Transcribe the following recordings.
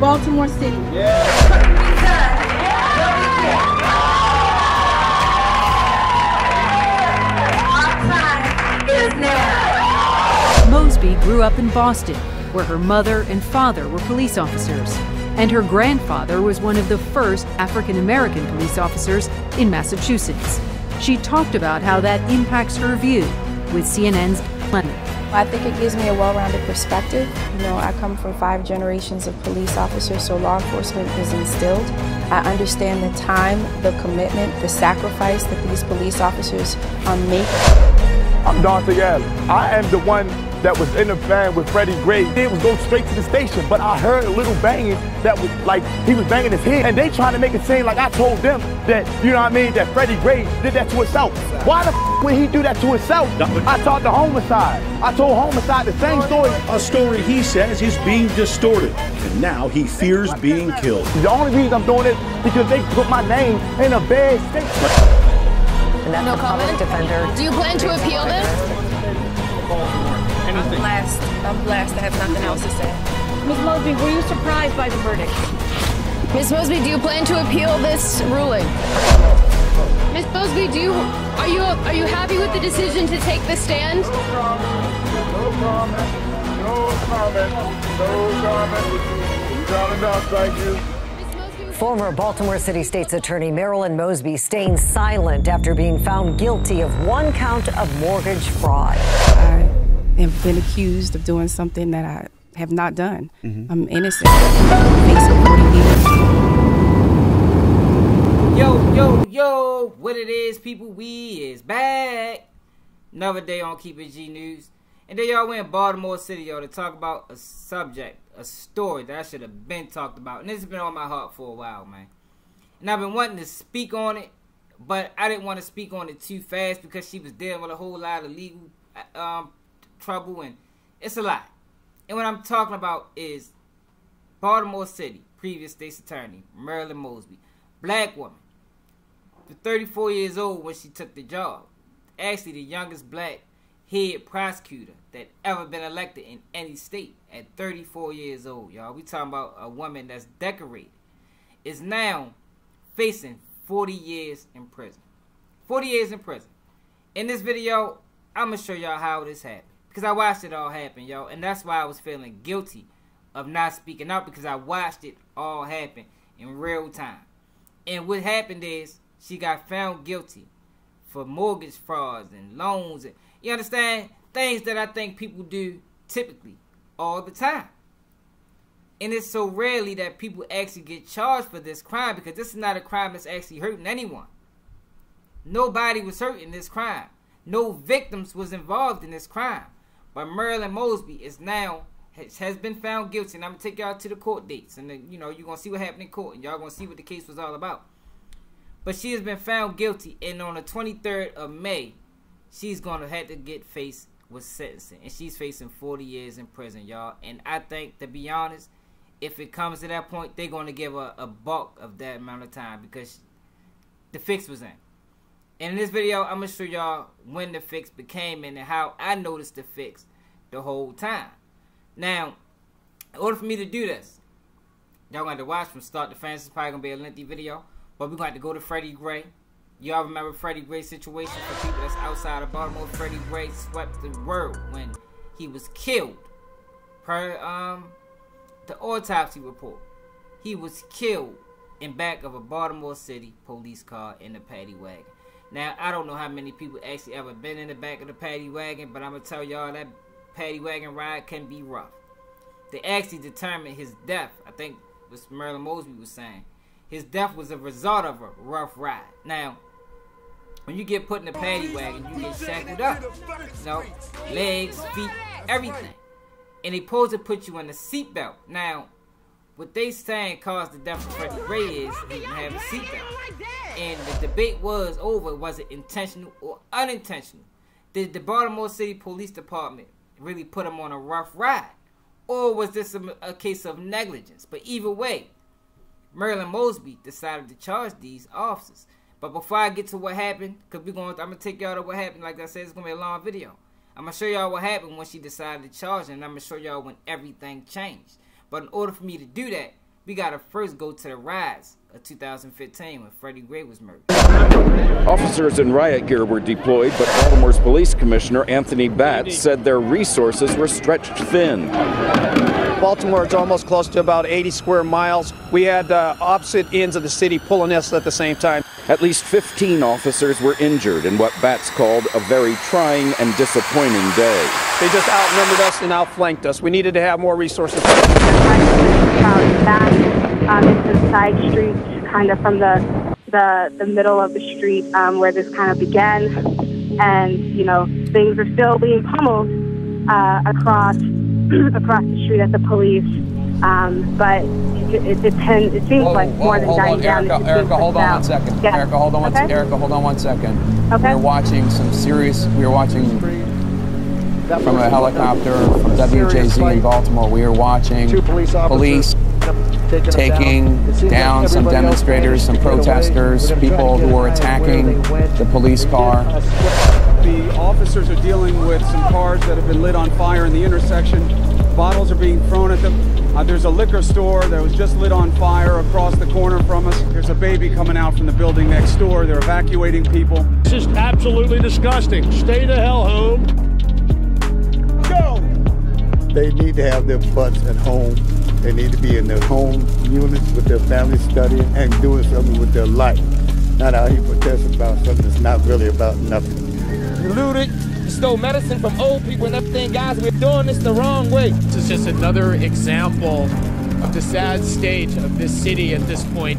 Baltimore City. Mosby grew up in Boston, where her mother and father were police officers, and her grandfather was one of the first African-American police officers in Massachusetts. She talked about how that impacts her view with CNN's Leonard. I think it gives me a well-rounded perspective. You know, I come from 5 generations of police officers, so law enforcement is instilled. I understand the time, the commitment, the sacrifice that these police officers make. I'm Dante Allen. I am the one that was in the van with Freddie Gray. It was going straight to the station, but I heard a little banging that was like he was banging his head, and they trying to make it seem like I told them that, you know what I mean, that Freddie Gray did that to himself. Why the would he do that to himself? I talked to homicide. I told homicide the same story. A story he says is being distorted, and now he fears being killed. The only reason I'm doing it because they put my name in a bad state. No comment? Defender. Do you plan to appeal this? I'm blessed. I have nothing else to say. Ms. Mosby, were you surprised by the verdict? Ms. Mosby, do you plan to appeal this ruling? Ms. Mosby, are you happy with the decision to take the stand? No comment. You got enough, thank you. Former Baltimore City State's Attorney Marilyn Mosby staying silent after being found guilty of 1 count of mortgage fraud. I have been accused of doing something that I have not done. I'm innocent. Facing 40 years. Yo, what it is, people, we is back. Another day on Keep It G News. And then y'all went in Baltimore City, y'all, to talk about a subject, a story that I should have been talked about. And this has been on my heart for a while, man. And I've been wanting to speak on it, but I didn't want to speak on it too fast because she was dealing with a whole lot of legal trouble, and it's a lot. And what I'm talking about is Baltimore City, previous state's attorney, Marilyn Mosby, black woman, 34 years old when she took the job. Actually, the youngest black head prosecutor that ever been elected in any state at 34 years old, y'all. We talking about a woman that's decorated, is now facing 40 years in prison. 40 years in prison. In this video, I'm going to show y'all how this happened. Because I watched it all happen, y'all. And that's why I was feeling guilty of not speaking out, because I watched it all happen in real time. And what happened is she got found guilty for mortgage frauds and loans. And, you understand? Things that I think people do typically all the time. And it's so rarely that people actually get charged for this crime, because this is not a crime that's actually hurting anyone. Nobody was hurt in this crime. No victims was involved in this crime. But Marilyn Mosby is now, has been found guilty. And I'm going to take y'all to the court dates. And then, you know, you're going to see what happened in court. And y'all going to see what the case was all about. But she has been found guilty. And on the 23rd of May, she's going to have to get faced with sentencing. And she's facing 40 years in prison, y'all. And I think, to be honest, if it comes to that point, they're going to give her a bulk of that amount of time, because the fix was in. And in this video, I'm going to show y'all when the fix became and how I noticed the fix the whole time. Now, in order for me to do this, y'all going to have to watch from start to finish. It's probably going to be a lengthy video, but we're going to have to go to Freddie Gray. Y'all remember Freddie Gray's situation? For people that's outside of Baltimore, Freddie Gray swept the world when he was killed. Per the autopsy report, he was killed in back of a Baltimore City police car in the paddy wagon. Now, I don't know how many people actually ever been in the back of the paddy wagon, but I'm going to tell y'all that paddy wagon ride can be rough. They actually determined his death, I think what Marilyn Mosby was saying, his death was a result of a rough ride. Now, when you get put in the paddy wagon, you get shackled up. You know, legs, feet, everything. And they supposed to put you in the seatbelt. Now, what they saying caused the death of Freddie Gray is he didn't have a seatbelt. And the debate was over, was it intentional or unintentional? Did the Baltimore City Police Department really put him on a rough ride? Or was this a case of negligence? But either way, Marilyn Mosby decided to charge these officers. But before I get to what happened, because I'm going to take y'all to what happened. Like I said, it's going to be a long video. I'm going to show y'all what happened when she decided to charge, and I'm going to show y'all when everything changed. But in order for me to do that, we gotta first go to the riots of 2015 when Freddie Gray was murdered. Officers in riot gear were deployed, but Baltimore's police commissioner, Anthony Batts, said their resources were stretched thin. Baltimore is almost close to about 80 square miles. We had opposite ends of the city pulling us at the same time. At least 15 officers were injured in what Batts called a very trying and disappointing day. They just outnumbered us and outflanked us. We needed to have more resources. Back into the side streets, kind of from the middle of the street where this kind of began. And, you know, things are still being pummeled across the street at the police. But it seems like more than dying down. Erica, hold on 1 second. Yeah. Erica, hold on one second. Erica, hold on 1 second. Okay. We were watching from a helicopter from WJZ in Baltimore. We were watching police taking down some demonstrators, some protesters, people who were attacking the police car. The officers are dealing with some cars that have been lit on fire in the intersection. Bottles are being thrown at them. There's a liquor store that was just lit on fire across the corner from us. There's a baby coming out from the building next door. They're evacuating people. This is absolutely disgusting. Stay the hell home. Go! They need to have their butts at home. They need to be in their home units with their families studying and doing something with their life. Not out here protesting about something that's not really about nothing. You looted, you stole medicine from old people and everything. Guys, we're doing this the wrong way. This is just another example of the sad state of this city at this point.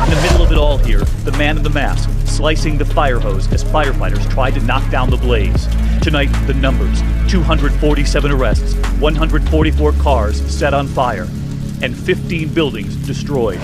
In the middle of it all here, the man in the mask, slicing the fire hose as firefighters tried to knock down the blaze. Tonight, the numbers: 247 arrests, 144 cars set on fire, and 15 buildings destroyed.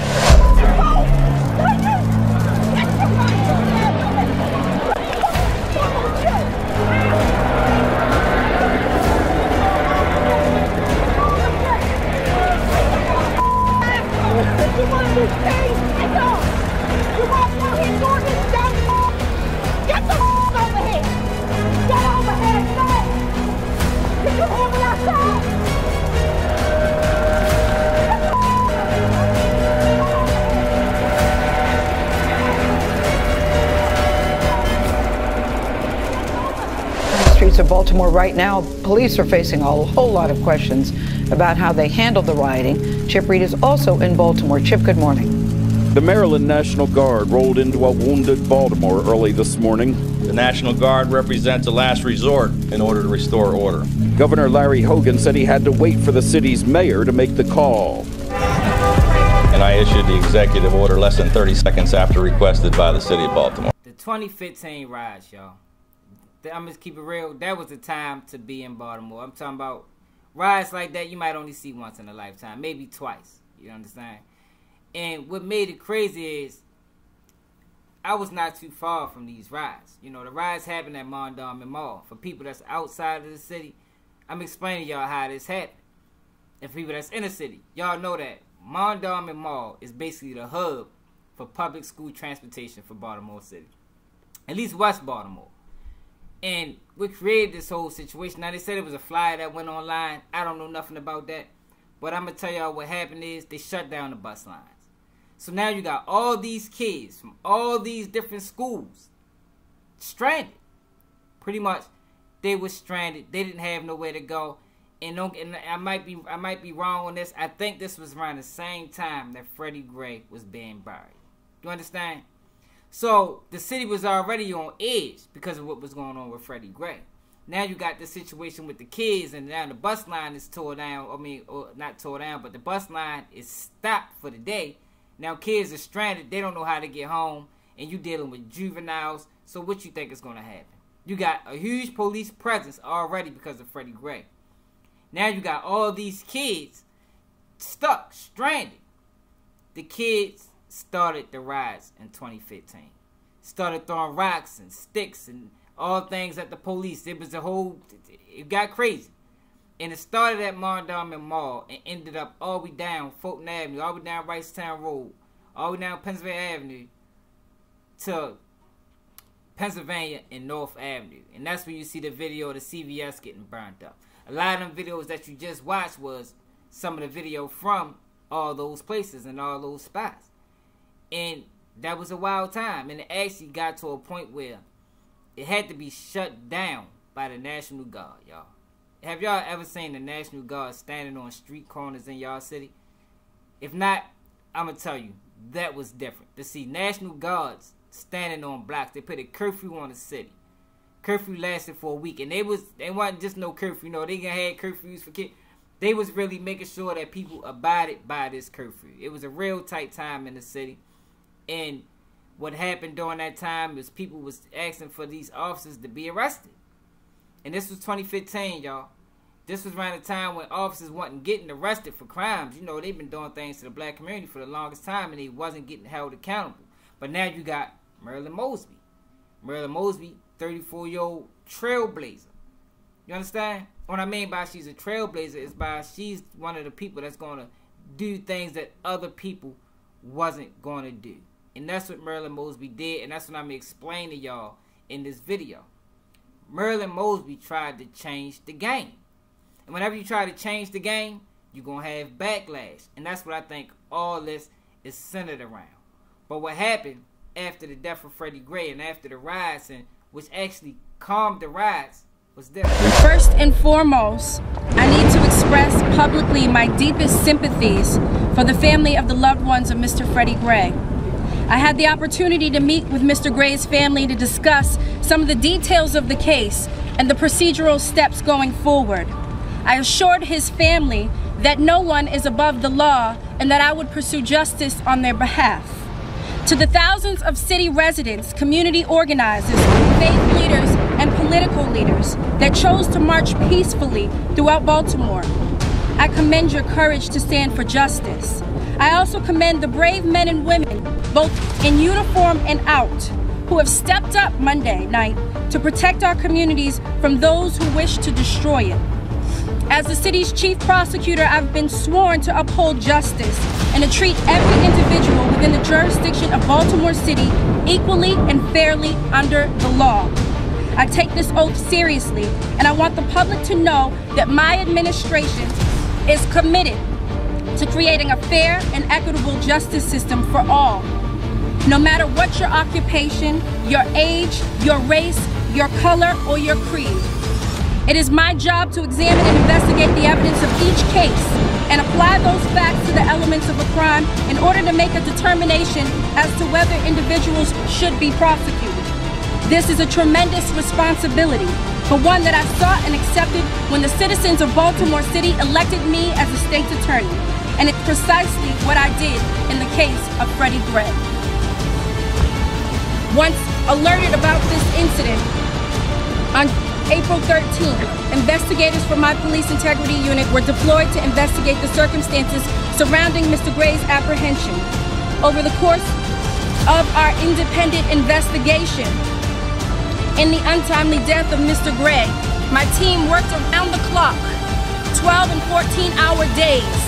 Streets of Baltimore right now, police are facing a whole lot of questions about how they handled the rioting. Chip Reed is also in Baltimore. Chip, good morning. The Maryland National Guard rolled into a wounded Baltimore early this morning. The National Guard represents a last resort in order to restore order. Governor Larry Hogan said he had to wait for the city's mayor to make the call. And I issued the executive order less than 30 seconds after requested by the city of Baltimore. The 2015 riots, y'all. I'm just keep it real. That was the time to be in Baltimore. I'm talking about riots like that you might only see once in a lifetime, maybe twice. You understand? And what made it crazy is I was not too far from these riots. You know, the riots happened at Mondawmin Mall. For people that's outside of the city, I'm explaining y'all how this happened. And for people that's in the city, y'all know that Mondawmin Mall is basically the hub for public school transportation for Baltimore City. At least West Baltimore. And what created this whole situation, now they said it was a flyer that went online. I don't know nothing about that. But I'm going to tell y'all what happened is they shut down the bus lines. So now you got all these kids from all these different schools stranded. Pretty much, they were stranded. They didn't have nowhere to go. And I might be wrong on this. I think this was around the same time that Freddie Gray was being buried. You understand? So the city was already on edge because of what was going on with Freddie Gray. Now you got this situation with the kids, and now the bus line is tore down. Or not tore down, but the bus line is stopped for the day. Now kids are stranded. They don't know how to get home. And you dealing with juveniles, So what you think is going to happen? You got a huge police presence already because of Freddie Gray. Now you got all these kids stuck, stranded. The kids started the riots in 2015. Started throwing rocks and sticks and all things at the police. It was it got crazy. And it started at Mondawmin Mall and ended up all the way down Fulton Avenue, all the way down Ricetown Road, all the way down Pennsylvania Avenue to Pennsylvania and North Avenue. And that's where you see the video of the CVS getting burned up. A lot of them videos that you just watched was some of the video from all those places and all those spots. And that was a wild time. And it actually got to a point where it had to be shut down by the National Guard, y'all. Have y'all ever seen the National Guard standing on street corners in y'all city? If not, I'm going to tell you, that was different. To see National Guards standing on blocks, they put a curfew on the city. Curfew lasted for a week, and they wasn't just no curfew. You know, they had curfews for kids. They was really making sure that people abided by this curfew. It was a real tight time in the city. And what happened during that time is people was asking for these officers to be arrested. And this was 2015, y'all. This was around the time when officers wasn't getting arrested for crimes. You know, they've been doing things to the black community for the longest time, and they wasn't getting held accountable. But now you got Marilyn Mosby. Marilyn Mosby, 34-year-old trailblazer. You understand? What I mean by she's a trailblazer is by she's one of the people that's going to do things that other people wasn't going to do. And that's what Marilyn Mosby did, and that's what I'm going to explain to y'all in this video. Marilyn Mosby tried to change the game. And whenever you try to change the game, you're going to have backlash. And that's what I think all this is centered around. But what happened after the death of Freddie Gray and after the riots, and which actually calmed the riots, was different. First and foremost, I need to express publicly my deepest sympathies for the family of the loved ones of Mr. Freddie Gray. I had the opportunity to meet with Mr. Gray's family to discuss some of the details of the case and the procedural steps going forward. I assured his family that no one is above the law and that I would pursue justice on their behalf. To the thousands of city residents, community organizers, faith leaders, and political leaders that chose to march peacefully throughout Baltimore, I commend your courage to stand for justice. I also commend the brave men and women, both in uniform and out, who have stepped up Monday night to protect our communities from those who wish to destroy it. As the city's chief prosecutor, I've been sworn to uphold justice and to treat every individual within the jurisdiction of Baltimore City equally and fairly under the law. I take this oath seriously, and I want the public to know that my administration is committed to creating a fair and equitable justice system for all. No matter what your occupation, your age, your race, your color, or your creed. It is my job to examine and investigate the evidence of each case and apply those facts to the elements of a crime in order to make a determination as to whether individuals should be prosecuted. This is a tremendous responsibility, but one that I sought and accepted when the citizens of Baltimore City elected me as a state's attorney. And it's precisely what I did in the case of Freddie Gray. Once alerted about this incident, on April 13th, investigators from my police integrity unit were deployed to investigate the circumstances surrounding Mr. Gray's apprehension. Over the course of our independent investigation in the untimely death of Mr. Gray, my team worked around the clock, 12 and 14-hour days,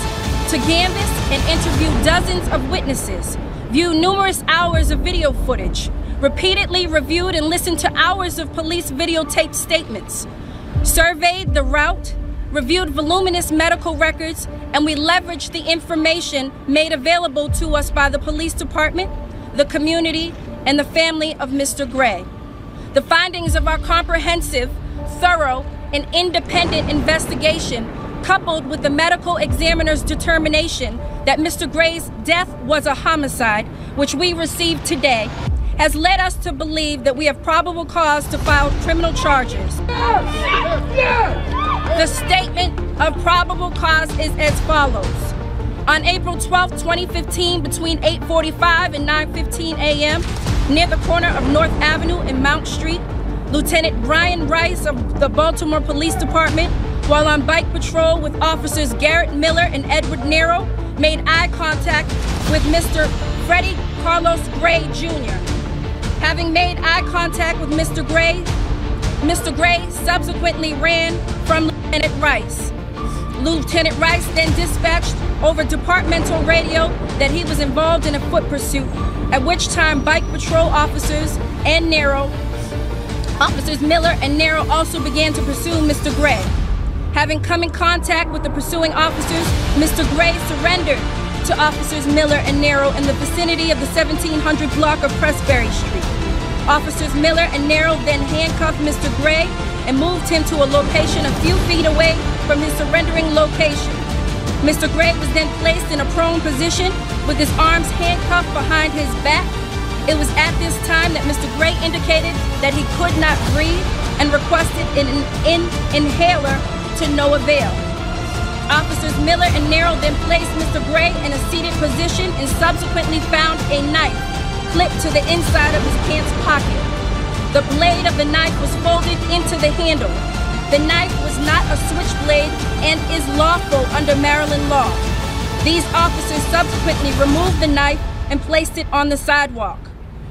to canvass and interview dozens of witnesses, view numerous hours of video footage, repeatedly reviewed and listened to hours of police videotaped statements, surveyed the route, reviewed voluminous medical records, and we leveraged the information made available to us by the police department, the community, and the family of Mr. Gray. The findings of our comprehensive, thorough, and independent investigation, coupled with the medical examiner's determination that Mr. Gray's death was a homicide, which we received today, has led us to believe that we have probable cause to file criminal charges. The statement of probable cause is as follows. On April 12, 2015, between 8:45 and 9:15 a.m., near the corner of North Avenue and Mount Street, Lieutenant Brian Rice of the Baltimore Police Department, while on bike patrol with officers Garrett Miller and Edward Nero, made eye contact with Mr. Freddie Carlos Gray Jr. Having made eye contact with Mr. Gray subsequently ran from Lieutenant Rice. Lieutenant Rice then dispatched over departmental radio that he was involved in a foot pursuit, at which time bike patrol officers Miller and Nero also began to pursue Mr. Gray. Having come in contact with the pursuing officers, Mr. Gray surrendered to officers Miller and Nero in the vicinity of the 1700 block of Pressbury Street. Officers Miller and Nero then handcuffed Mr. Gray and moved him to a location a few feet away from his surrendering location. Mr. Gray was then placed in a prone position with his arms handcuffed behind his back. It was at this time that Mr. Gray indicated that he could not breathe and requested an inhaler to no avail. Officers Miller and Nero then placed Mr. Gray in a seated position and subsequently found a knife clipped to the inside of his pants pocket. The blade of the knife was folded into the handle. The knife was not a switchblade and is lawful under Maryland law. These officers subsequently removed the knife and placed it on the sidewalk.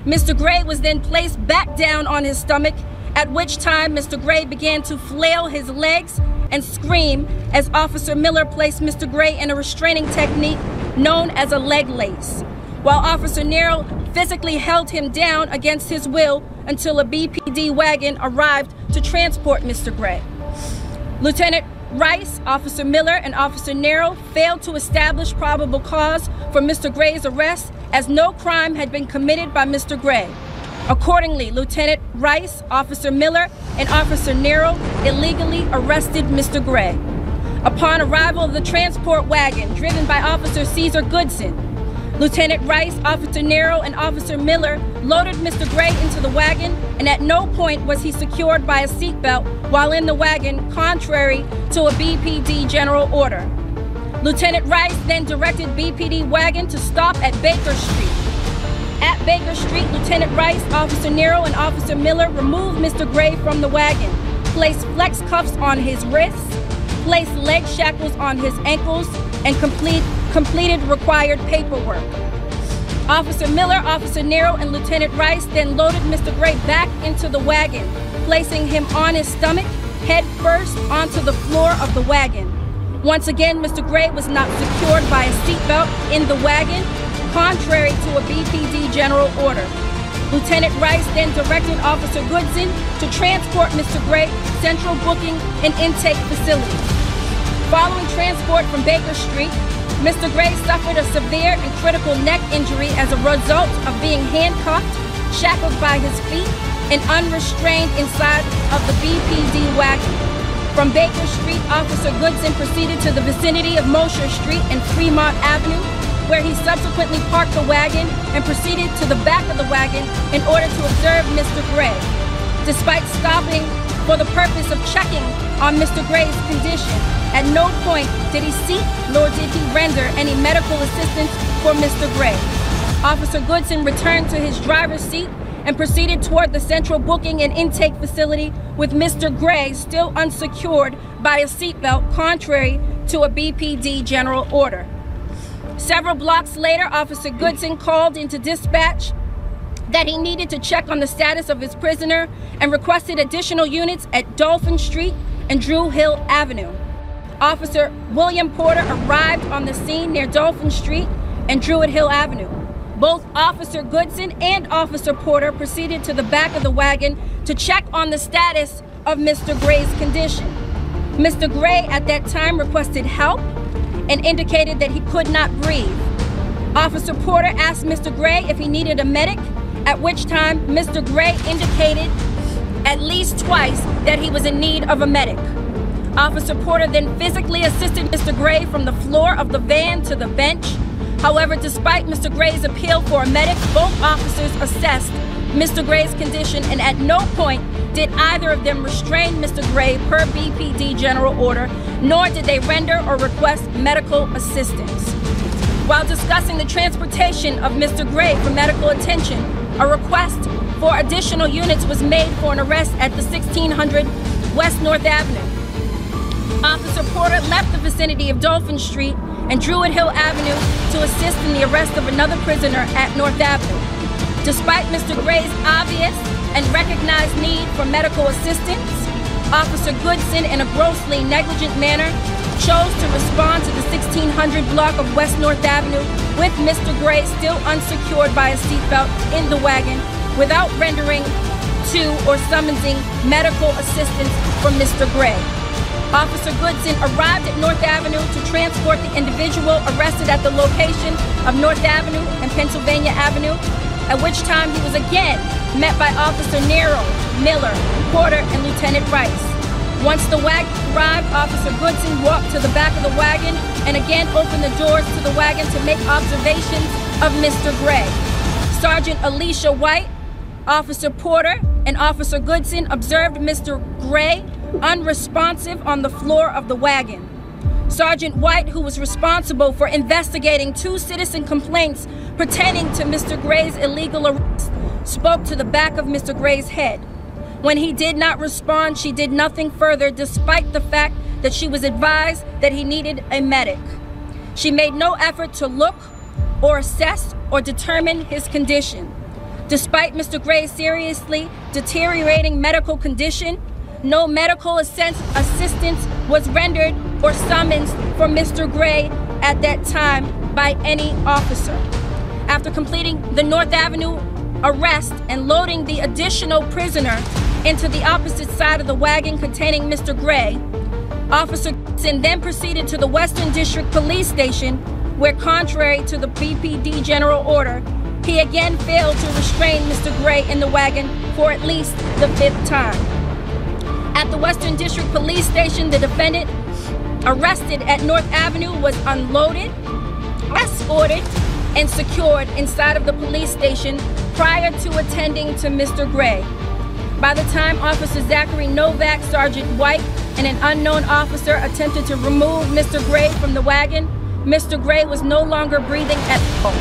Mr. Gray was then placed back down on his stomach, at which time Mr. Gray began to flail his legs and scream as Officer Miller placed Mr. Gray in a restraining technique known as a leg lace, while Officer Nero physically held him down against his will until a BPD wagon arrived to transport Mr. Gray. Lieutenant Rice, Officer Miller, and Officer Nero failed to establish probable cause for Mr. Gray's arrest, as no crime had been committed by Mr. Gray. Accordingly, Lieutenant Rice, Officer Miller, and Officer Nero illegally arrested Mr. Gray. Upon arrival of the transport wagon driven by Officer Caesar Goodson, Lieutenant Rice, Officer Nero, and Officer Miller loaded Mr. Gray into the wagon, and at no point was he secured by a seatbelt while in the wagon, contrary to a BPD general order. Lieutenant Rice then directed BPD wagon to stop at Baker Street. At Baker Street, Lieutenant Rice, Officer Nero, and Officer Miller removed Mr. Gray from the wagon, placed flex cuffs on his wrists, placed leg shackles on his ankles, and completed required paperwork. Officer Miller, Officer Nero, and Lieutenant Rice then loaded Mr. Gray back into the wagon, placing him on his stomach, head first onto the floor of the wagon. Once again, Mr. Gray was not secured by a seatbelt in the wagon, contrary to a BPD general order. Lieutenant Rice then directed Officer Goodson to transport Mr. Gray to Central Booking and Intake Facility. Following transport from Baker Street, Mr. Gray suffered a severe and critical neck injury as a result of being handcuffed, shackled by his feet, and unrestrained inside of the BPD wagon. From Baker Street, Officer Goodson proceeded to the vicinity of Mosher Street and Fremont Avenue, where he subsequently parked the wagon and proceeded to the back of the wagon in order to observe Mr. Gray. Despite stopping for the purpose of checking on Mr. Gray's condition, at no point did he seek nor did he render any medical assistance for Mr. Gray. Officer Goodson returned to his driver's seat and proceeded toward the Central Booking and Intake Facility with Mr. Gray still unsecured by a seatbelt, contrary to a BPD general order. Several blocks later, Officer Goodson called into dispatch that he needed to check on the status of his prisoner and requested additional units at Dolphin Street and Drew Hill Avenue. Officer William Porter arrived on the scene near Dolphin Street and Druid Hill Avenue. Both Officer Goodson and Officer Porter proceeded to the back of the wagon to check on the status of Mr. Gray's condition. Mr. Gray at that time requested help and indicated that he could not breathe. Officer Porter asked Mr. Gray if he needed a medic, at which time Mr. Gray indicated at least twice that he was in need of a medic. Officer Porter then physically assisted Mr. Gray from the floor of the van to the bench. However, despite Mr. Gray's appeal for a medic, both officers assessed Mr. Gray's condition, and at no point did either of them restrain Mr. Gray per BPD general order, nor did they render or request medical assistance. While discussing the transportation of Mr. Gray for medical attention, a request for additional units was made for an arrest at the 1600 West North Avenue. Officer Porter left the vicinity of Dolphin Street and Druid Hill Avenue to assist in the arrest of another prisoner at North Avenue. Despite Mr. Gray's obvious and recognized need for medical assistance, Officer Goodson, in a grossly negligent manner, chose to respond to the 1600 block of West North Avenue with Mr. Gray still unsecured by a seatbelt in the wagon without rendering to or summoning medical assistance for Mr. Gray. Officer Goodson arrived at North Avenue to transport the individual arrested at the location of North Avenue and Pennsylvania Avenue, at which time he was again met by Officer Nero, Miller, Porter, and Lieutenant Rice. Once the wagon arrived, Officer Goodson walked to the back of the wagon and again opened the doors to the wagon to make observations of Mr. Gray. Sergeant Alicia White, Officer Porter, and Officer Goodson observed Mr. Gray unresponsive on the floor of the wagon. Sergeant White, who was responsible for investigating 2 citizen complaints pertaining to Mr. Gray's illegal arrest, spoke to the back of Mr. Gray's head. When he did not respond, she did nothing further, despite the fact that she was advised that he needed a medic. She made no effort to look or assess or determine his condition. Despite Mr. Gray's seriously deteriorating medical condition, no medical assistance was rendered or summoned for Mr. Gray at that time by any officer. After completing the North Avenue arrest and loading the additional prisoner into the opposite side of the wagon containing Mr. Gray, Officer Goodson then proceeded to the Western District Police Station, where, contrary to the BPD general order, he again failed to restrain Mr. Gray in the wagon for at least the 5th time. At the Western District Police Station, the defendant arrested at North Avenue was unloaded, escorted, and secured inside of the police station prior to attending to Mr. Gray. By the time Officer Zachary Novak, Sergeant White, and an unknown officer attempted to remove Mr. Gray from the wagon, Mr. Gray was no longer breathing at all.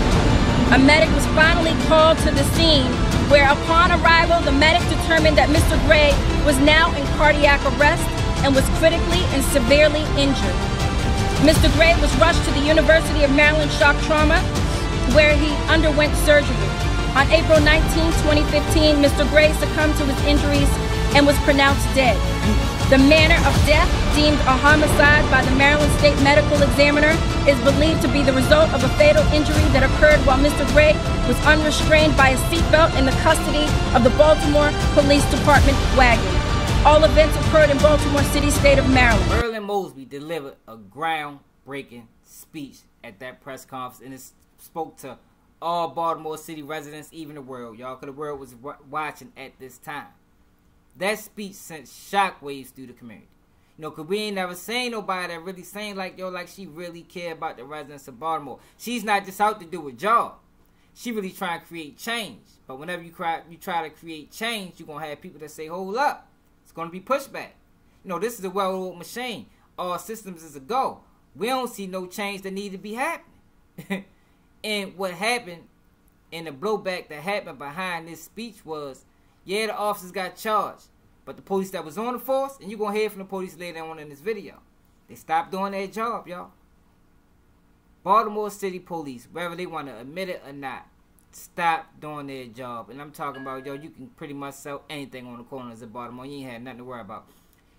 A medic was finally called to the scene, where upon arrival, the medic determined that Mr. Gray was now in cardiac arrest and was critically and severely injured. Mr. Gray was rushed to the University of Maryland Shock Trauma, where he underwent surgery. On April 19, 2015, Mr. Gray succumbed to his injuries and was pronounced dead. The manner of death, deemed a homicide by the Maryland State Medical Examiner, is believed to be the result of a fatal injury that occurred while Mr. Gray was unrestrained by a seatbelt in the custody of the Baltimore Police Department wagon. All events occurred in Baltimore City, state of Maryland. Marilyn Mosby delivered a groundbreaking speech at that press conference, and it spoke to all Baltimore City residents, even the world, y'all, because the world was watching at this time. That speech sent shockwaves through the community. You know, because we ain't never seen nobody that really saying like, yo, like she really care about the residents of Baltimore. She's not just out to do a job. She really trying to create change. But whenever you try to create change, you're going to have people that say, hold up. It's going to be pushback. You know, this is a well-oiled machine. All systems is a go. We don't see no change that need to be happening. And what happened, and the blowback that happened behind this speech was, yeah, the officers got charged, but the police that was on the force, and you're going to hear from the police later on in this video, they stopped doing their job, y'all. Baltimore City Police, whether they want to admit it or not, stop doing their job. And I'm talking about, yo, you can pretty much sell anything on the corners of Baltimore. You ain't had nothing to worry about.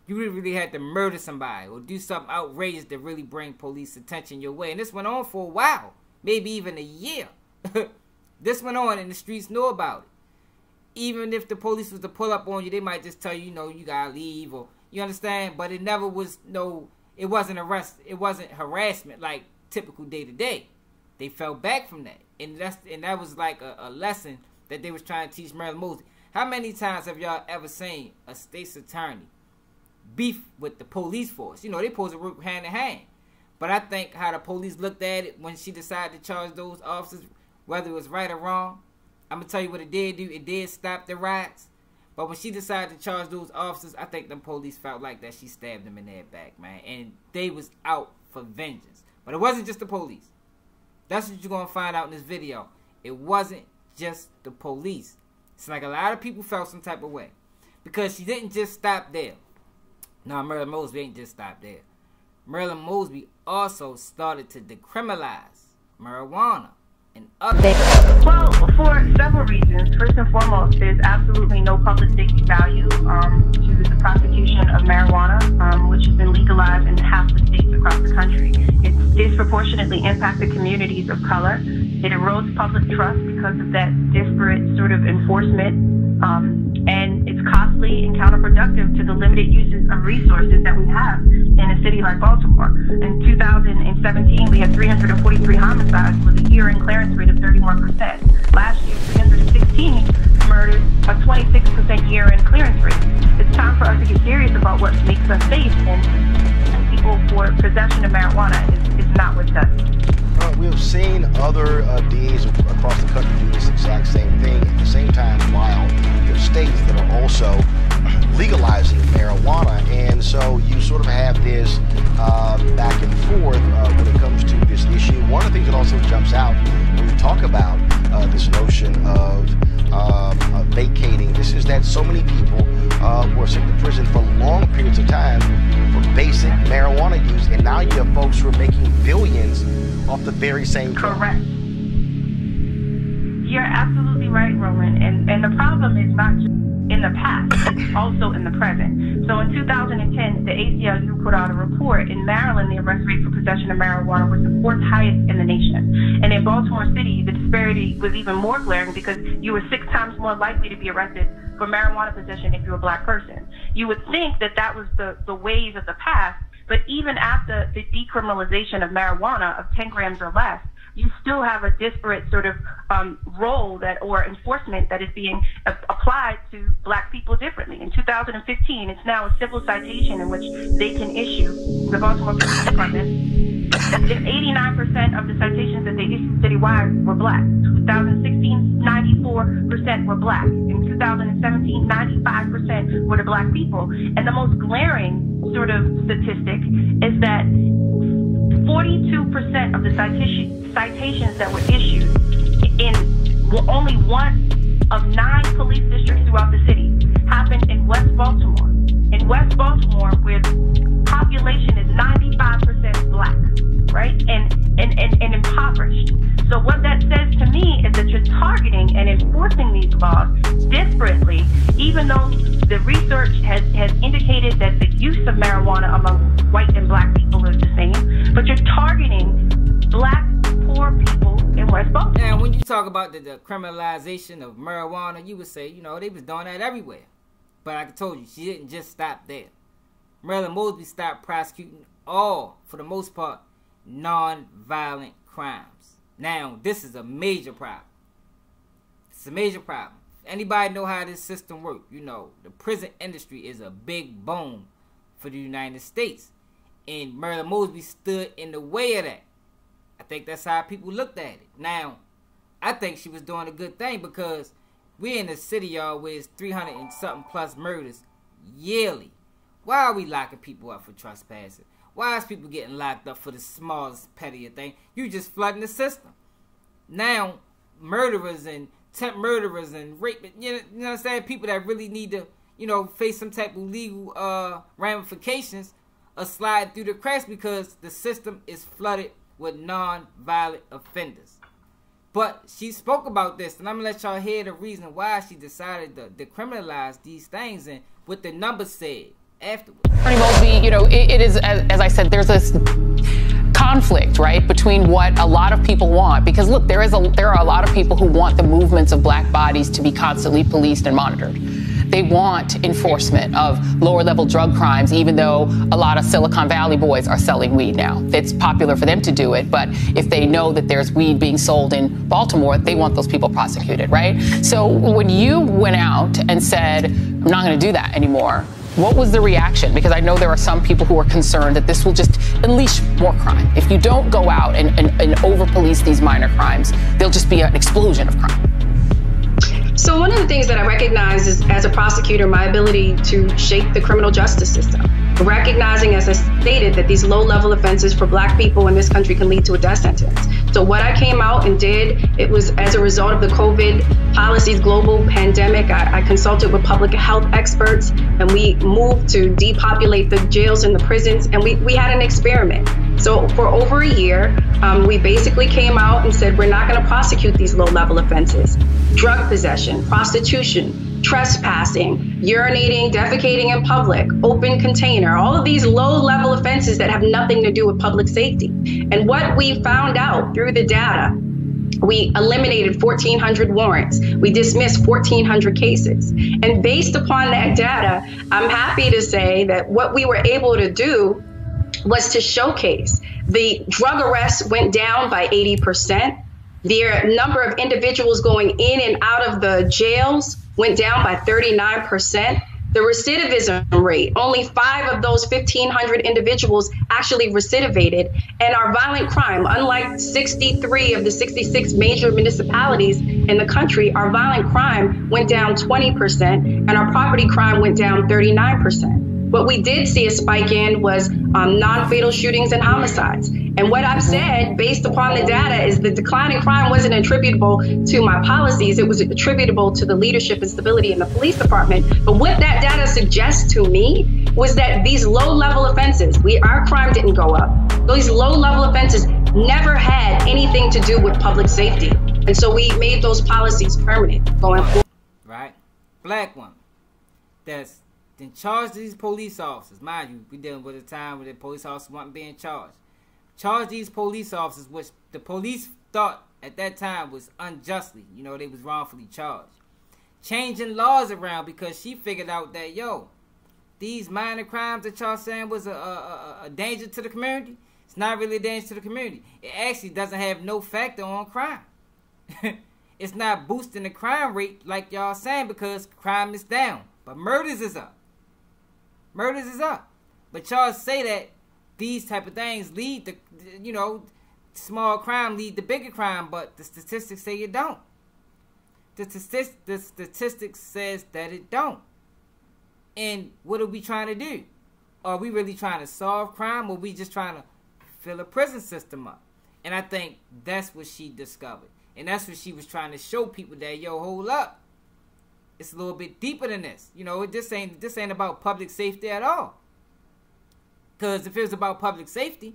You really had to murder somebody or do something outrageous to really bring police attention your way. And this went on for a while, maybe even a year. This went on and the streets knew about it. Even if the police was to pull up on you, they might just tell you, you know, you gotta leave, or you understand. But it never was it wasn't arrest, it wasn't harassment like typical day to day. They fell back from that, and that was like a lesson that they was trying to teach Marilyn Mosby. How many times have y'all ever seen a state's attorney beef with the police force? You know, they supposed to work hand in hand. But I think how the police looked at it when she decided to charge those officers, whether it was right or wrong, I'm going to tell you what it did do. It did stop the riots. But when she decided to charge those officers, I think the police felt like that she stabbed them in their back, man. And they was out for vengeance. But it wasn't just the police. That's what you're going to find out in this video. It wasn't just the police. It's like a lot of people felt some type of way. Because she didn't just stop there. No, Marilyn Mosby ain't just stopped there. Marilyn Mosby also started to decriminalize marijuana and other. Well, for several reasons. First and foremost, there's absolutely no public safety value to the prosecution of marijuana, which has been legalized in half the states across the country. It's disproportionately impacted communities of color. It erodes public trust because of that disparate sort of enforcement. And it's costly and counterproductive to the limited uses of resources that we have in a city like Baltimore. In 2017, we had 343 homicides with a year-end clearance rate of 31%. Last year, 316 murders, a 26% year-end clearance rate. It's time for us to get serious about what makes us safe, and people for possession of marijuana is not what's done. We have seen other DAs across the country do this exact same thing. At the same time, while there are states that are also legalizing marijuana, and so you sort of have this back and forth when it comes to this issue. One of the things that also jumps out when we talk about this notion of vacating this is that so many people were sent to prison for long periods of time for basic marijuana use, and now you have folks who are making billions off the very same thing. Correct. You're absolutely right, Roland. And the problem is not just in the past, it's also in the present. So in 2010, the ACLU put out a report. In Maryland, the arrest rate for possession of marijuana was the 4th highest in the nation. And in Baltimore City, the disparity was even more glaring because you were 6 times more likely to be arrested for marijuana possession if you're a black person. You would think that that was the ways of the past, but even after the decriminalization of marijuana of 10 grams or less, you still have a disparate sort of role or enforcement that is being applied to black people differently. In 2015, it's now a civil citation in which they can issue, the Baltimore Police Department, 89% of the citations that they issued citywide were black. 2016, 94% were black. In 2017, 95% were the black people. And the most glaring sort of statistic is that 42% of the citations that were issued in only one of 9 police districts throughout the city happened in West Baltimore. In West Baltimore, where the population is 95% black, right? And impoverished. So what that says to me is that you're targeting and enforcing these laws disparately, even though the research has indicated that the use of marijuana among white and black people is the same, but you're targeting black, poor people in West Baltimore. Now, when you talk about the criminalization of marijuana, you would say, you know, they was doing that everywhere. But like I told you, she didn't just stop there. Marilyn Mosby stopped prosecuting all, for the most part, non-violent crimes. Now, this is a major problem. It's a major problem. If anybody know how this system works, you know, the prison industry is a big boom for the United States. And Marilyn Mosby stood in the way of that. I think that's how people looked at it. Now, I think she was doing a good thing because we're in a city, y'all, where it's 300 and something plus murders yearly. Why are we locking people up for trespassing? Why is people getting locked up for the smallest, pettier thing? You just flooding the system. Now, murderers and temp murderers and rape, you know what I'm saying? People that really need to, you know, face some type of legal ramifications are sliding through the cracks because the system is flooded with non-violent offenders. But she spoke about this, and I'm going to let y'all hear the reason why she decided to decriminalize these things and what the numbers said afterwards. Attorney Mosby, you know, it is, as I said, there's this conflict, right, between what a lot of people want. Because, look, there are a lot of people who want the movements of black bodies to be constantly policed and monitored. They want enforcement of lower-level drug crimes, even though a lot of Silicon Valley boys are selling weed now. It's popular for them to do it, but if they know that there's weed being sold in Baltimore, they want those people prosecuted, right? So when you went out and said, I'm not going to do that anymore, what was the reaction? Because I know there are some people who are concerned that this will just unleash more crime. If you don't go out and over-police these minor crimes, there'll just be an explosion of crime. So one of the things that I recognize is, as a prosecutor, my ability to shape the criminal justice system. recognizing, as I stated, that these low-level offenses for Black people in this country can lead to a death sentence. So what I came out and did, it was as a result of the COVID policies, global pandemic. I consulted with public health experts, and we moved to depopulate the jails and the prisons, and we had an experiment. So for over a year, we basically came out and said, we're not going to prosecute these low-level offenses. Drug possession, prostitution, trespassing, urinating, defecating in public, open container, all of these low-level offenses that have nothing to do with public safety. And what we found out through the data, we eliminated 1,400 warrants. We dismissed 1,400 cases. And based upon that data, I'm happy to say that what we were able to do was to showcase the drug arrests went down by 80%. The number of individuals going in and out of the jails went down by 39%. The recidivism rate, only 5 of those 1,500 individuals actually recidivated. And our violent crime, unlike 63 of the 66 major municipalities in the country, our violent crime went down 20% and our property crime went down 39%. What we did see a spike in was non-fatal shootings and homicides. And what I've said, based upon the data, is the decline in crime wasn't attributable to my policies. It was attributable to the leadership and stability in the police department. But what that data suggests to me was that these low-level offenses, our crime didn't go up. Those low-level offenses never had anything to do with public safety. And so we made those policies permanent going forward. Right? Black woman that's in charge of these police officers. Mind you, we're dealing with a time where the police officers weren't being charged. Charge these police officers, which the police thought at that time was unjustly. You know, they was wrongfully charged. Changing laws around because she figured out that, yo, these minor crimes that y'all saying was a danger to the community, it's not really a danger to the community. It actually doesn't have no factor on crime. It's not boosting the crime rate like y'all saying because crime is down. But murders is up. Murders is up. But y'all say that these type of things lead to, you know, small crime lead to bigger crime, but the statistics say it don't. The statistics says that it don't. And what are we trying to do? Are we really trying to solve crime, or are we just trying to fill a prison system up? And I think that's what she discovered. And that's what she was trying to show people, that, yo, hold up. It's a little bit deeper than this. You know, this ain't about public safety at all. Because if it was about public safety,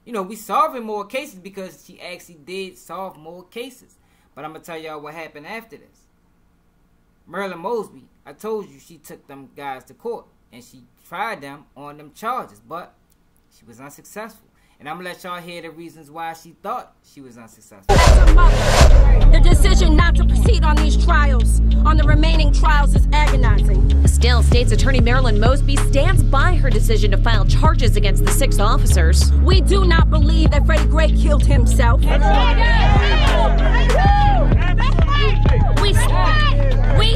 you know, we solving more cases because she actually did solve more cases. But I'm going to tell y'all what happened after this. Marilyn Mosby, I told you she took them guys to court. And she tried them on them charges. But she was unsuccessful. And I'm going to let y'all hear the reasons why she thought she was unsuccessful. The decision not to proceed on these trials, on the remaining trials, is agonizing. Still, State's Attorney Marilyn Mosby stands by her decision to file charges against the 6 officers. We do not believe that Freddie Gray killed himself. We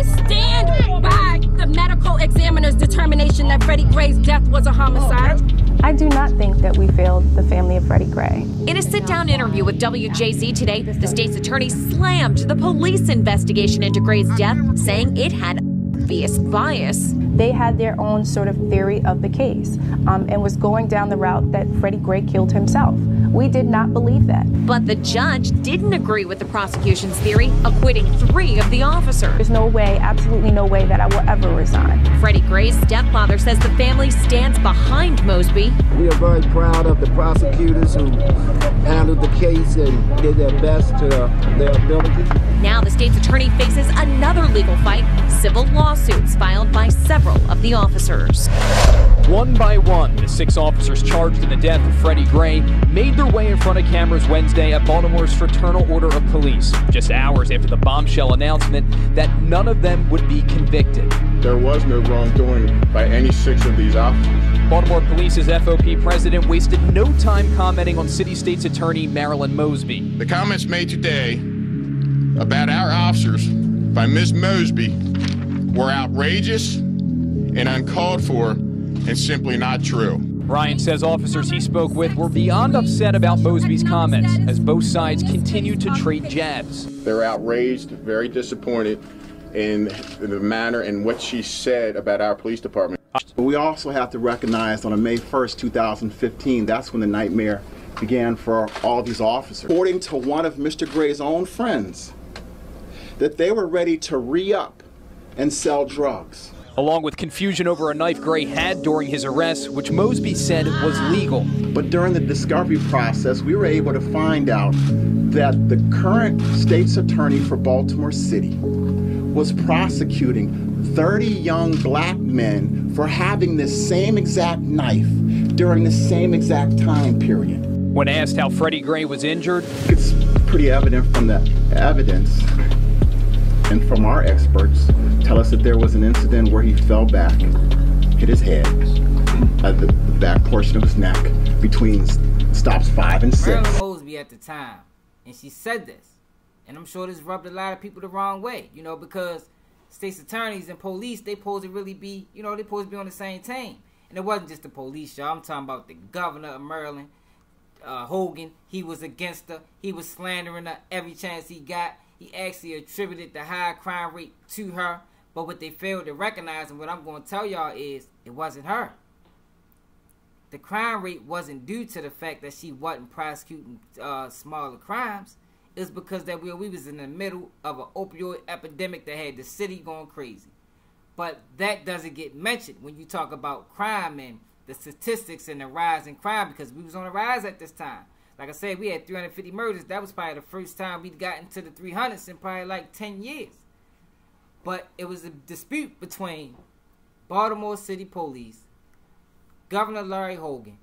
stand by the medical examiner's determination that Freddie Gray's death was a homicide. I do not think that we failed the family of Freddie Gray. In a sit-down interview with WJZ today, the state's attorney slammed the police investigation into Gray's death, saying it had obvious bias. They had their own sort of theory of the case and was going down the route that Freddie Gray killed himself. We did not believe that. But the judge didn't agree with the prosecution's theory, acquitting 3 of the officers. There's no way, absolutely no way, that I will ever resign. Freddie Gray's stepfather says the family stands behind Mosby. We are very proud of the prosecutors who handled the case and did their best to their ability. Now the state's attorney faces another legal fight, civil lawsuits filed by several of the officers. One by one, the 6 officers charged in the death of Freddie Gray made their way in front of cameras Wednesday at Baltimore's Fraternal Order of Police, just hours after the bombshell announcement that none of them would be convicted. There was no wrongdoing by any 6 of these officers. Baltimore Police's FOP president wasted no time commenting on City State's Attorney Marilyn Mosby. The comments made today about our officers by Ms. Mosby were outrageous and uncalled for and simply not true. Ryan says officers he spoke with were beyond upset about Mosby's comments as both sides continued to trade jabs. They're outraged, very disappointed in the manner in which she said about our police department. We also have to recognize on May 1st, 2015, that's when the nightmare began for all these officers. According to one of Mr. Gray's own friends, that they were ready to re-up and sell drugs. Along with confusion over a knife Gray had during his arrest, which Mosby said was legal. But during the discovery process, we were able to find out that the current state's attorney for Baltimore City was prosecuting 30 young black men for having this same exact knife during the same exact time period. When asked how Freddie Gray was injured, it's pretty evident from the evidence and from our experts tell us that there was an incident where he fell back, hit his head, at the back portion of his neck between stops 5 and 6. Marilyn Mosby at the time, and she said this, and I'm sure this rubbed a lot of people the wrong way, you know, because state's attorneys and police, they supposed to really be, you know, they supposed to be on the same team. And it wasn't just the police, y'all. I'm talking about the governor of Maryland, Hogan. He was against her. He was slandering her every chance he got. He actually attributed the high crime rate to her. But what they failed to recognize, and what I'm going to tell y'all is, it wasn't her. The crime rate wasn't due to the fact that she wasn't prosecuting smaller crimes. It's because that we was in the middle of an opioid epidemic that had the city going crazy. But that doesn't get mentioned when you talk about crime and the statistics and the rise in crime, because we was on a rise at this time. Like I said, we had 350 murders. That was probably the first time we'd gotten to the 300s in probably like 10 years. But it was a dispute between Baltimore City Police, Governor Larry Hogan,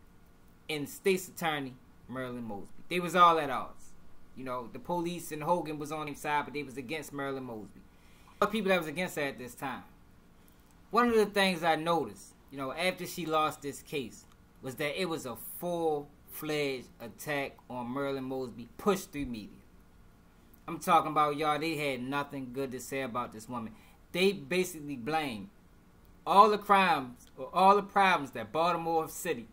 and State's Attorney Marilyn Mosby. They was all at odds. You know, the police and Hogan was on his side, but they was against Marilyn Mosby. The people that was against her at this time. One of the things I noticed, you know, after she lost this case, was that it was a full-fledged attack on Marilyn Mosby pushed through media. I'm talking about, y'all, they had nothing good to say about this woman. They basically blamed all the crimes or all the problems that Baltimore City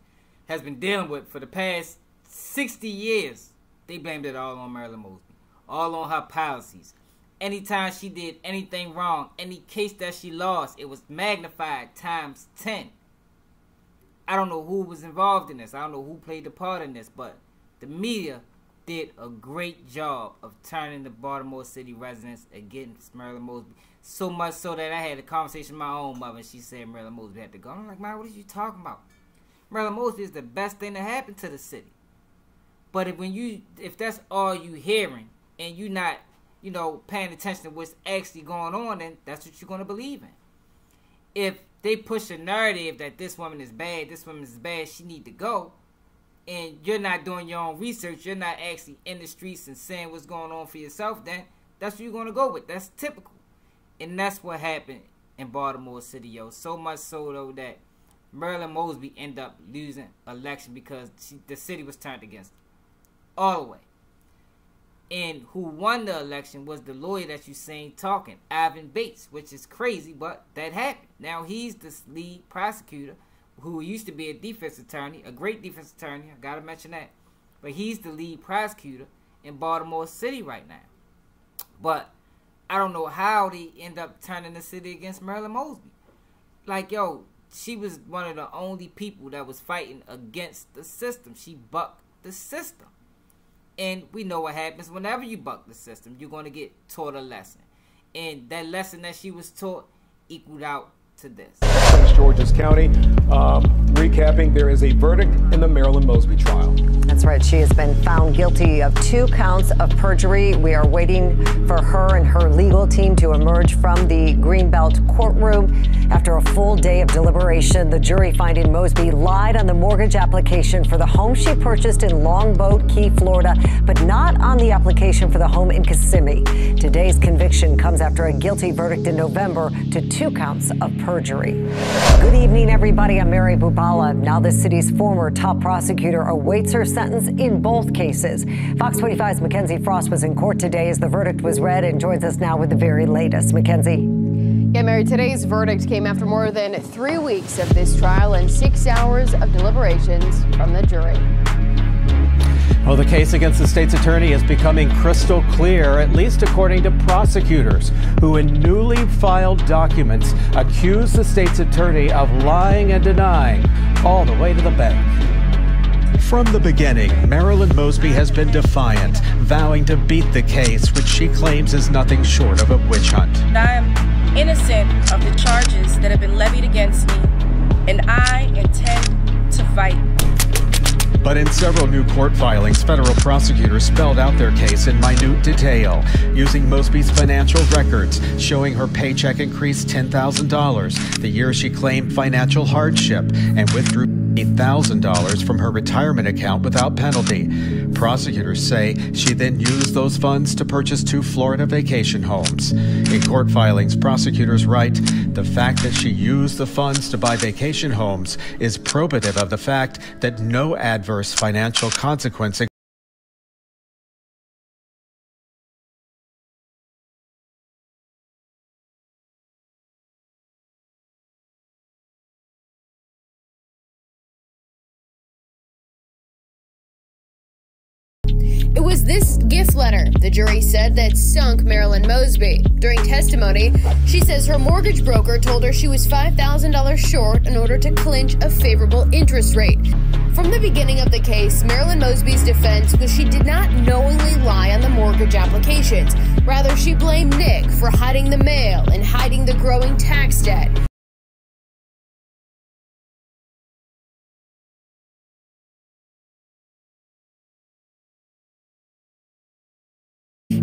has been dealing with for the past 60 years. They blamed it all on Marilyn Mosby, all on her policies. Anytime she did anything wrong, any case that she lost, it was magnified times 10. I don't know who was involved in this. I don't know who played the part in this, but the media did a great job of turning the Baltimore City residents against Marilyn Mosby. So much so that I had a conversation with my own mother, and she said Marilyn Mosby had to go. I'm like, man, what are you talking about? Marilyn Mosby is the best thing that happened to the city. But if that's all you hearing and you not, you know, paying attention to what's actually going on, then that's what you're going to believe in. If they push a narrative that this woman is bad, she need to go, and you're not doing your own research, you're not actually in the streets and saying what's going on for yourself, then that's what you're going to go with. That's typical. And that's what happened in Baltimore City, yo. So much so, though, that Marilyn Mosby ended up losing election because the city was turned against her. All the way. And who won the election was the lawyer that you seen talking, Ivan Bates, which is crazy, but that happened. Now he's the lead prosecutor, who used to be a defense attorney, a great defense attorney, I gotta mention that. But he's the lead prosecutor in Baltimore City right now. But I don't know how they end up turning the city against Marilyn Mosby. Like, yo, she was one of the only people that was fighting against the system. She bucked the system. And we know what happens whenever you buck the system. You're going to get taught a lesson. And that lesson that she was taught equaled out to this. Prince George's County, recapping, there is a verdict in the Marilyn Mosby trial. That's right. She has been found guilty of 2 counts of perjury. We are waiting for her and her legal team to emerge from the Greenbelt courtroom. After a full day of deliberation, the jury finding Mosby lied on the mortgage application for the home she purchased in Longboat Key, Florida, but not on the application for the home in Kissimmee. Today's conviction comes after a guilty verdict in November to 2 counts of perjury. Good evening, everybody. I'm Mary Bubala. Now the city's former top prosecutor awaits her sentence in both cases. Fox 25's Mackenzie Frost was in court today as the verdict was read and joins us now with the very latest. Mackenzie. Yeah, Mary, today's verdict came after more than 3 weeks of this trial and 6 hours of deliberations from the jury. Well, the case against the state's attorney is becoming crystal clear, at least according to prosecutors, who in newly filed documents accuse the state's attorney of lying and denying all the way to the bank. From the beginning, Marilyn Mosby has been defiant, vowing to beat the case, which she claims is nothing short of a witch hunt. I am innocent of the charges that have been levied against me, and I intend to fight. But in several new court filings, federal prosecutors spelled out their case in minute detail, using Mosby's financial records, showing her paycheck increased $10,000 the year she claimed financial hardship and withdrew $8,000 from her retirement account without penalty. Prosecutors say she then used those funds to purchase 2 Florida vacation homes. In court filings, prosecutors write, the fact that she used the funds to buy vacation homes is probative of the fact that no adverse financial consequence It was this gift letter, the jury said, that sunk Marilyn Mosby. During testimony, she says her mortgage broker told her she was $5,000 short in order to clinch a favorable interest rate. From the beginning of the case, Marilyn Mosby's defense was she did not knowingly lie on the mortgage applications. Rather, she blamed Nick for hiding the mail and hiding the growing tax debt.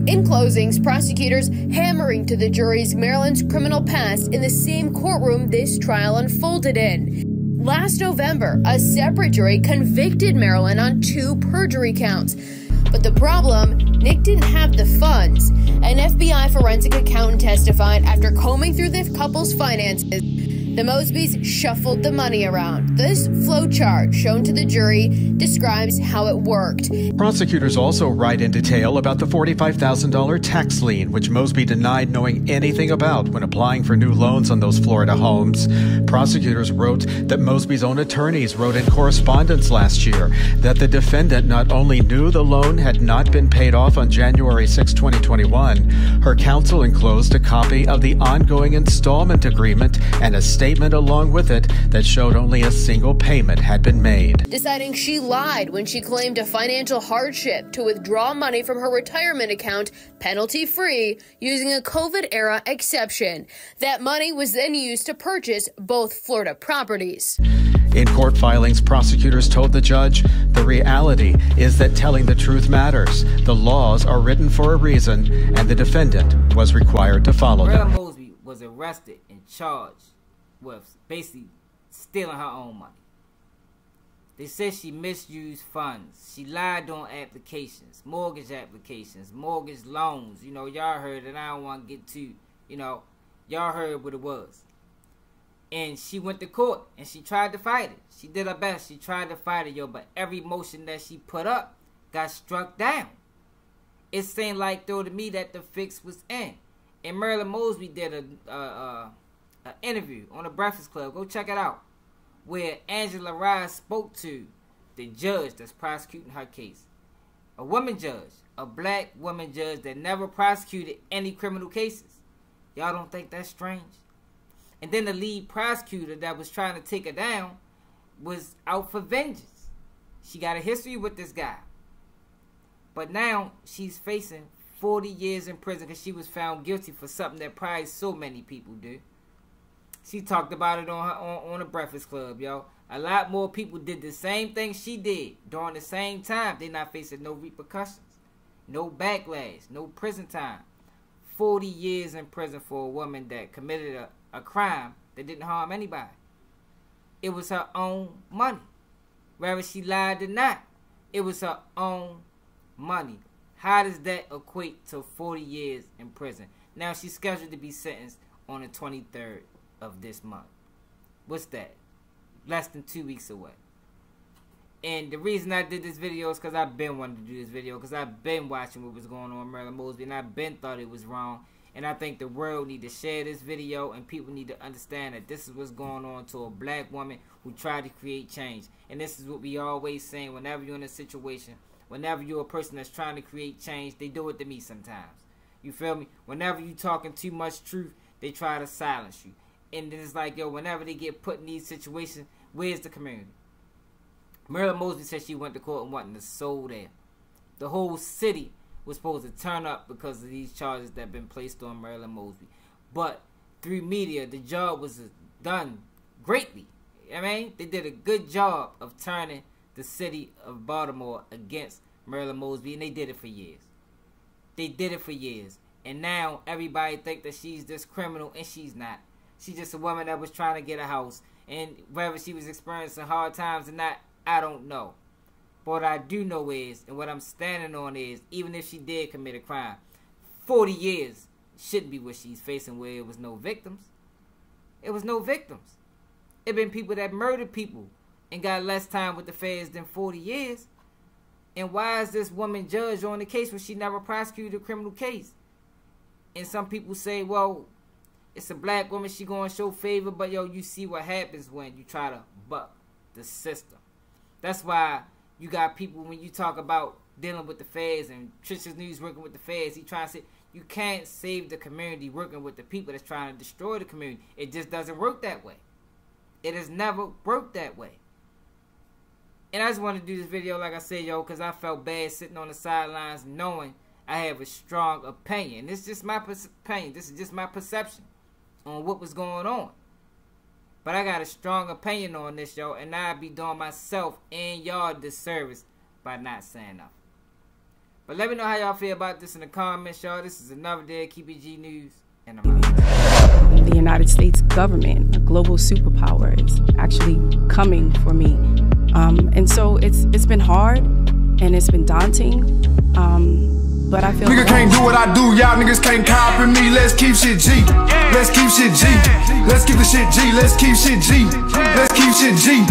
In closings, prosecutors hammering to the jury's Marilyn's criminal past in the same courtroom this trial unfolded in. Last November, a separate jury convicted Marilyn on 2 perjury counts. But the problem, Nick didn't have the funds. An FBI forensic accountant testified after combing through the couple's finances, the Mosbys shuffled the money around. This flowchart shown to the jury describes how it worked. Prosecutors also write in detail about the $45,000 tax lien, which Mosby denied knowing anything about when applying for new loans on those Florida homes. Prosecutors wrote that Mosby's own attorneys wrote in correspondence last year that the defendant not only knew the loan had not been paid off on January 6, 2021, her counsel enclosed a copy of the ongoing installment agreement and a statement along with it that showed only a single payment had been made. Deciding she lied when she claimed a financial hardship to withdraw money from her retirement account penalty-free using a COVID-era exception. That money was then used to purchase both Florida properties. In court filings, prosecutors told the judge, the reality is that telling the truth matters. The laws are written for a reason, and the defendant was required to follow them. Marilyn Mosby was arrested and charged with basically stealing her own money. They said she misused funds. She lied on applications, mortgage loans. You know, y'all heard it. I don't want to get too, y'all heard what it was. And she went to court and she tried to fight it. She did her best. She tried to fight it, but every motion that she put up got struck down. It seemed like, though, to me that the fix was in. And Marilyn Mosby did an interview on the Breakfast Club. Go check it out. Where Angela Rice spoke to the judge that's prosecuting her case. A woman judge. A black woman judge that never prosecuted any criminal cases. Y'all don't think that's strange? And then the lead prosecutor that was trying to take her down was out for vengeance. She got a history with this guy. But now she's facing 40 years in prison because she was found guilty for something that probably so many people do. She talked about it on the Breakfast Club, yo. A lot more people did the same thing she did during the same time. They're not facing no repercussions, no backlash, no prison time. 40 years in prison for a woman that committed a crime that didn't harm anybody. It was her own money. Whether she lied or not, it was her own money. How does that equate to 40 years in prison? Now she's scheduled to be sentenced on the 23rd of this month. What's that? Less than 2 weeks away. And the reason I did this video is because I've been wanting to do this video, because I've been watching what was going on with Marilyn Mosby, and I've been thought it was wrong. And I think the world need to share this video, and people need to understand that this is what's going on to a black woman who tried to create change. And this is what we always saying whenever you're in a situation whenever you're a person that's trying to create change, they do it to me sometimes. You feel me? Whenever you talking too much truth, they try to silence you. And then it's like, yo, whenever they get put in these situations, where's the community? Marilyn Mosby said she went to court and wasn't a soul there. The whole city was supposed to turn up because of these charges that have been placed on Marilyn Mosby. But through media, the job was done greatly. I mean, they did a good job of turning the city of Baltimore against Marilyn Mosby, and they did it for years. They did it for years. And now everybody think that she's this criminal, and she's not. She's just a woman that was trying to get a house. And whether she was experiencing hard times or not, I don't know. But what I do know is, and what I'm standing on is, even if she did commit a crime, 40 years shouldn't be what she's facing, where it was no victims. It was no victims. It been people that murdered people and got less time with the feds than 40 years. And why is this woman judged on the case when she never prosecuted a criminal case? And some people say, well, it's a black woman, she gonna show favor, but yo, you see what happens when you try to buck the system. That's why you got people, when you talk about dealing with the feds, and Trisha's News working with the feds, he trying to say, you can't save the community working with the people that's trying to destroy the community. It just doesn't work that way. It has never worked that way. And I just want to do this video, like I said, yo, because I felt bad sitting on the sidelines knowing I have a strong opinion. This is just my opinion. This is just my perception on what was going on. But I got a strong opinion on this, yo, and I'd be doing myself and y'all disservice by not saying nothing. But let me know how y'all feel about this in the comments, y'all. This is another day of KPG News, and I'm out. The United States government, a global superpower, is actually coming for me. And so it's been hard and it's been daunting. But I feel nigga can't do what I do, y'all niggas can't copy me. Let's keep shit G. Let's keep shit G. Let's keep the shit G. Let's keep shit G. Let's keep shit G.